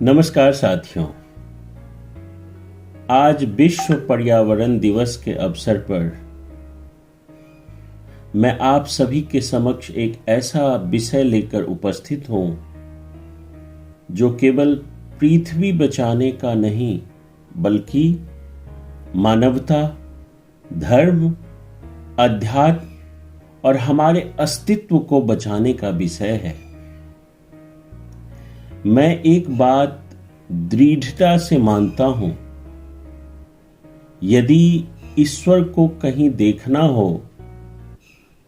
नमस्कार साथियों। आज विश्व पर्यावरण दिवस के अवसर पर मैं आप सभी के समक्ष एक ऐसा विषय लेकर उपस्थित हूं जो केवल पृथ्वी बचाने का नहीं बल्कि मानवता, धर्म, अध्यात्म और हमारे अस्तित्व को बचाने का विषय है। मैं एक बात दृढ़ता से मानता हूं, यदि ईश्वर को कहीं देखना हो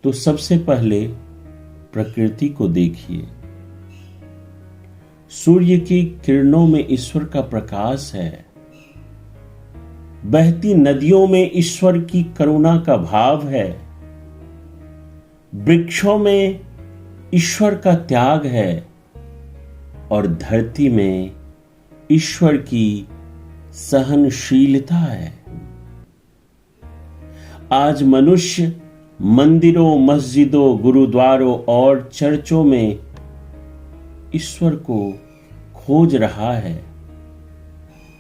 तो सबसे पहले प्रकृति को देखिए। सूर्य की किरणों में ईश्वर का प्रकाश है, बहती नदियों में ईश्वर की करुणा का भाव है, वृक्षों में ईश्वर का त्याग है और धरती में ईश्वर की सहनशीलता है। आज मनुष्य मंदिरों, मस्जिदों, गुरुद्वारों और चर्चों में ईश्वर को खोज रहा है,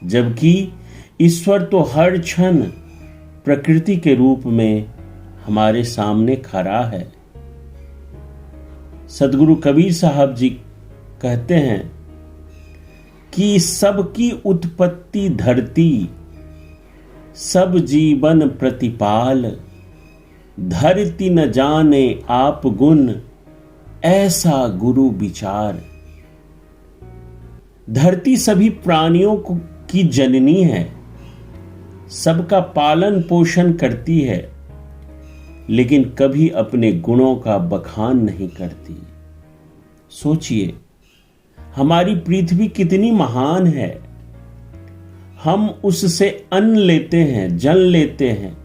जबकि ईश्वर तो हर क्षण प्रकृति के रूप में हमारे सामने खड़ा है। सदगुरु कबीर साहब जी कहते हैं कि सबकी उत्पत्ति धरती, सब जीवन प्रतिपाल, धरती न जाने आप गुण, ऐसा गुरु विचार। धरती सभी प्राणियों की जननी है, सबका पालन पोषण करती है, लेकिन कभी अपने गुणों का बखान नहीं करती। सोचिए, हमारी पृथ्वी कितनी महान है। हम उससे अन्न लेते हैं, जल लेते हैं,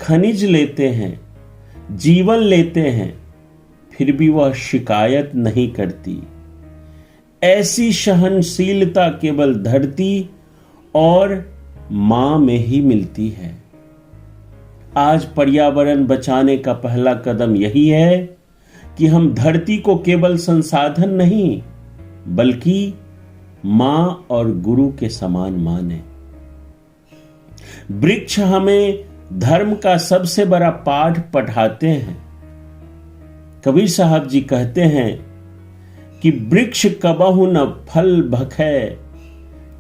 खनिज लेते हैं, जीवन लेते हैं, फिर भी वह शिकायत नहीं करती। ऐसी सहनशीलता केवल धरती और मां में ही मिलती है। आज पर्यावरण बचाने का पहला कदम यही है कि हम धरती को केवल संसाधन नहीं बल्कि मां और गुरु के समान माने। वृक्ष हमें धर्म का सबसे बड़ा पाठ पढ़ाते हैं। कबीर साहब जी कहते हैं कि वृक्ष कबहु न फल भखै,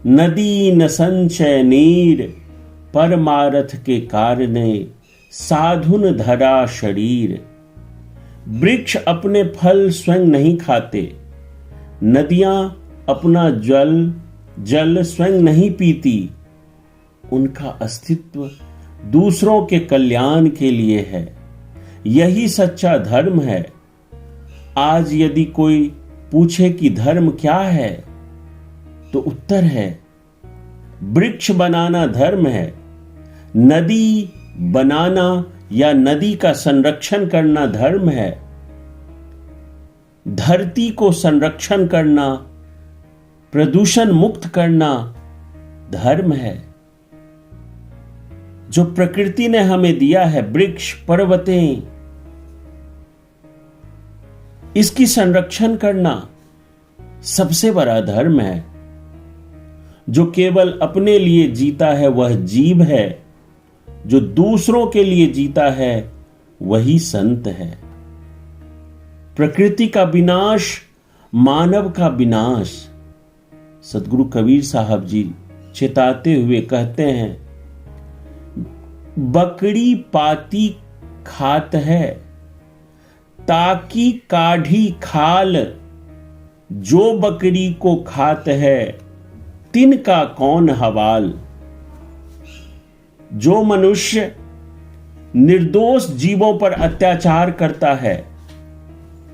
नदी न संचय नीर, परमारथ के कारणे साधुन धरा शरीर। वृक्ष अपने फल स्वयं नहीं खाते, नदियां अपना जल स्वयं नहीं पीती, उनका अस्तित्व दूसरों के कल्याण के लिए है। यही सच्चा धर्म है। आज यदि कोई पूछे कि धर्म क्या है, तो उत्तर है वृक्ष बनाना धर्म है, नदी बनाना या नदी का संरक्षण करना धर्म है, धरती को संरक्षण करना, प्रदूषण मुक्त करना धर्म है। जो प्रकृति ने हमें दिया है, वृक्ष, पर्वतें, इसकी संरक्षण करना सबसे बड़ा धर्म है। जो केवल अपने लिए जीता है वह जीव है, जो दूसरों के लिए जीता है वही संत है। प्रकृति का विनाश, मानव का विनाश। सदगुरु कबीर साहब जी चेताते हुए कहते हैं, बकरी पाती खात है, ताकि काढ़ी खाल, जो बकरी को खात है, तिनका कौन हवाल। जो मनुष्य निर्दोष जीवों पर अत्याचार करता है,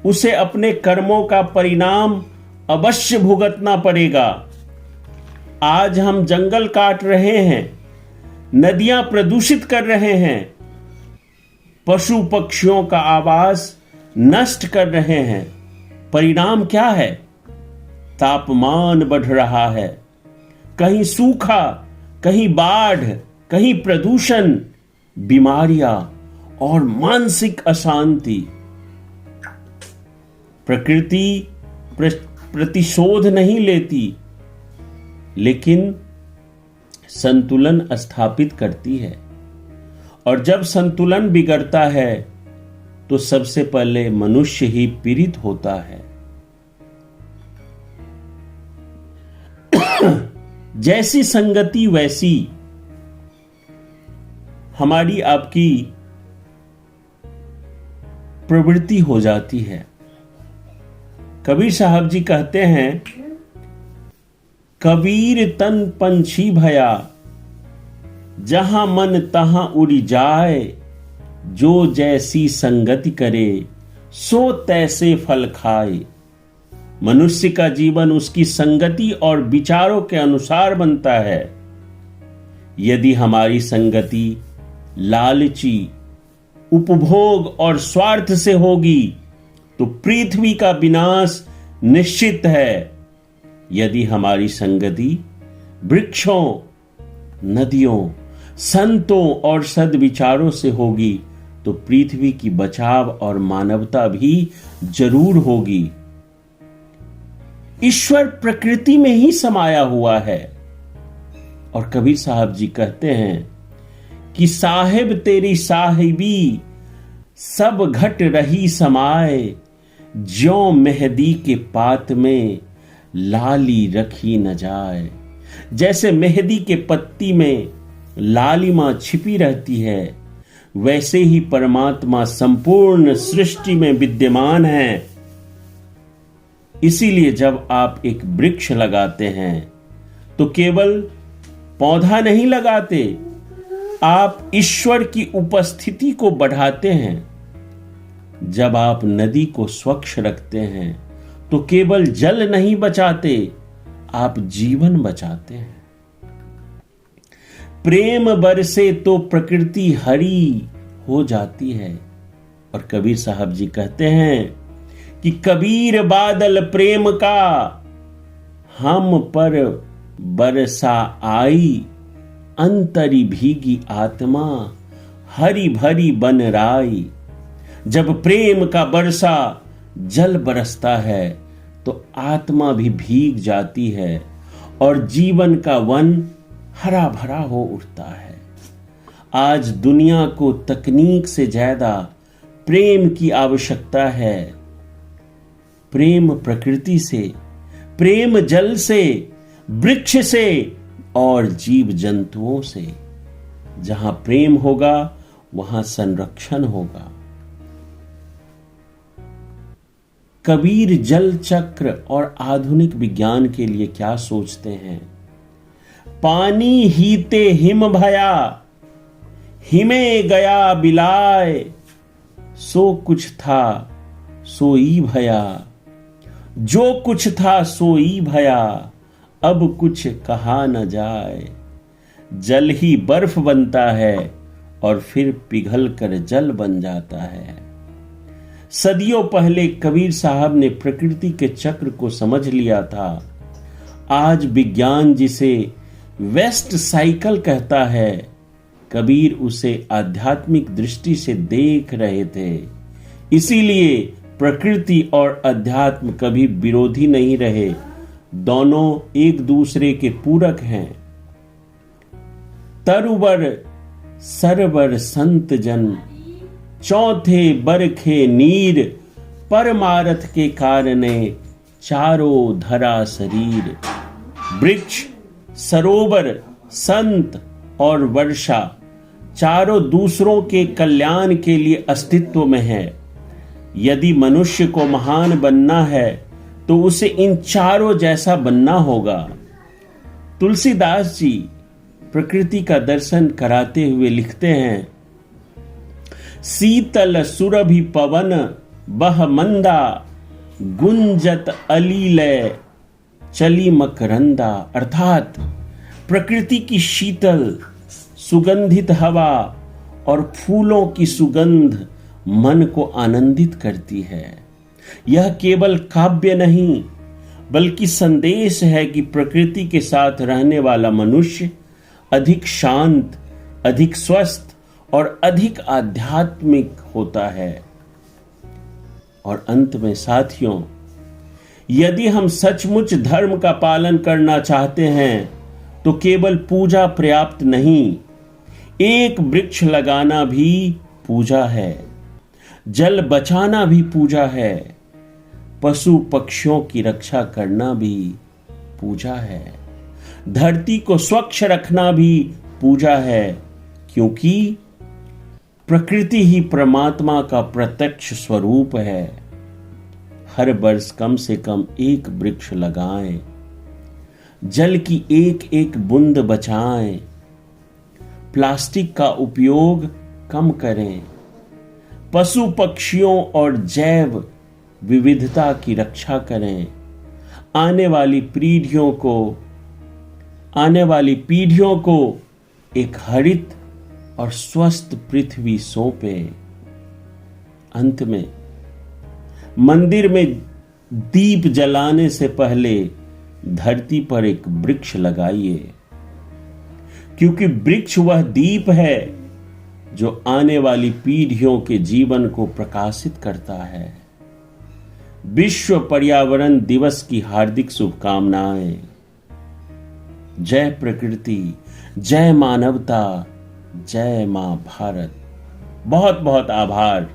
उसे अपने कर्मों का परिणाम अवश्य भुगतना पड़ेगा। आज हम जंगल काट रहे हैं, नदियां प्रदूषित कर रहे हैं, पशु पक्षियों का आवास नष्ट कर रहे हैं। परिणाम क्या है? तापमान बढ़ रहा है, कहीं सूखा, कहीं बाढ़, कहीं प्रदूषण, बीमारियां और मानसिक अशांति। प्रकृति प्रतिशोध नहीं लेती, लेकिन संतुलन स्थापित करती है। और जब संतुलन बिगड़ता है तो सबसे पहले मनुष्य ही पीड़ित होता है। जैसी संगति वैसी हमारी आपकी प्रवृत्ति हो जाती है। कबीर साहब जी कहते हैं, कबीर तन पंछी भया, जहां मन तहां उड़ी जाए, जो जैसी संगति करे सो तैसे फल खाए। मनुष्य का जीवन उसकी संगति और विचारों के अनुसार बनता है। यदि हमारी संगति लालची, उपभोग और स्वार्थ से होगी तो पृथ्वी का विनाश निश्चित है। यदि हमारी संगति वृक्षों, नदियों, संतों और सद्विचारों से होगी तो पृथ्वी की बचाव और मानवता भी जरूर होगी। ईश्वर प्रकृति में ही समाया हुआ है। और कबीर साहब जी कहते हैं कि साहिब तेरी साहिबी सब घट रही समाए, ज्यों मेहंदी के पात में लाली रखी न जाए। जैसे मेहंदी के पत्ती में लालिमा छिपी रहती है, वैसे ही परमात्मा संपूर्ण सृष्टि में विद्यमान है। इसीलिए जब आप एक वृक्ष लगाते हैं तो केवल पौधा नहीं लगाते, आप ईश्वर की उपस्थिति को बढ़ाते हैं। जब आप नदी को स्वच्छ रखते हैं तो केवल जल नहीं बचाते, आप जीवन बचाते हैं। प्रेम बरसे तो प्रकृति हरी हो जाती है। और कबीर साहब जी कहते हैं कि कबीर बादल प्रेम का हम पर बरसा आई, अंतरी भीगी आत्मा हरी भरी बन राई। जब प्रेम का बरसा जल बरसता है तो आत्मा भी भीग जाती है और जीवन का वन हरा भरा हो उठता है। आज दुनिया को तकनीक से ज्यादा प्रेम की आवश्यकता है। प्रेम प्रकृति से, प्रेम जल से, वृक्ष से और जीव जंतुओं से। जहां प्रेम होगा वहां संरक्षण होगा। कबीर जल चक्र और आधुनिक विज्ञान के लिए क्या सोचते हैं? पानी हीते हिम भया, हिमे गया बिलाए, सो कुछ था सोई भया, जो कुछ था सोई भया, अब कुछ कहा न जाए। जल ही बर्फ बनता है और फिर पिघल कर जल बन जाता है। सदियों पहले कबीर साहब ने प्रकृति के चक्र को समझ लिया था। आज विज्ञान जिसे वेस्ट साइकिल कहता है, कबीर उसे आध्यात्मिक दृष्टि से देख रहे थे। इसीलिए प्रकृति और अध्यात्म कभी विरोधी नहीं रहे, दोनों एक दूसरे के पूरक हैं। तरुवर सरवर संत जन, चौथे बरखे नीर, परमारथ के कारणे चारों धरा शरीर। वृक्ष, सरोवर, संत और वर्षा चारों दूसरों के कल्याण के लिए अस्तित्व में है। यदि मनुष्य को महान बनना है तो उसे इन चारों जैसा बनना होगा। तुलसीदास जी प्रकृति का दर्शन कराते हुए लिखते हैं, शीतल सुरभि पवन बह मंदा, गुंजत अलीलय चली मकरंदा। अर्थात प्रकृति की शीतल सुगंधित हवा और फूलों की सुगंध मन को आनंदित करती है। यह केवल काव्य नहीं बल्कि संदेश है कि प्रकृति के साथ रहने वाला मनुष्य अधिक शांत, अधिक स्वस्थ और अधिक आध्यात्मिक होता है। और अंत में साथियों, यदि हम सचमुच धर्म का पालन करना चाहते हैं तो केवल पूजा पर्याप्त नहीं, एक वृक्ष लगाना भी पूजा है, जल बचाना भी पूजा है, पशु पक्षियों की रक्षा करना भी पूजा है, धरती को स्वच्छ रखना भी पूजा है, क्योंकि प्रकृति ही परमात्मा का प्रत्यक्ष स्वरूप है। हर वर्ष कम से कम एक वृक्ष लगाएं, जल की एक एक बूंद बचाएं, प्लास्टिक का उपयोग कम करें, पशु पक्षियों और जैव विविधता की रक्षा करें, आने वाली पीढ़ियों को एक हरित और स्वस्थ पृथ्वी सौंपें। अंत में मंदिर में दीप जलाने से पहले धरती पर एक वृक्ष लगाइए, क्योंकि वृक्ष वह दीप है जो आने वाली पीढ़ियों के जीवन को प्रकाशित करता है। विश्व पर्यावरण दिवस की हार्दिक शुभकामनाएं। जय प्रकृति, जय मानवता, जय मां भारत। बहुत बहुत आभार।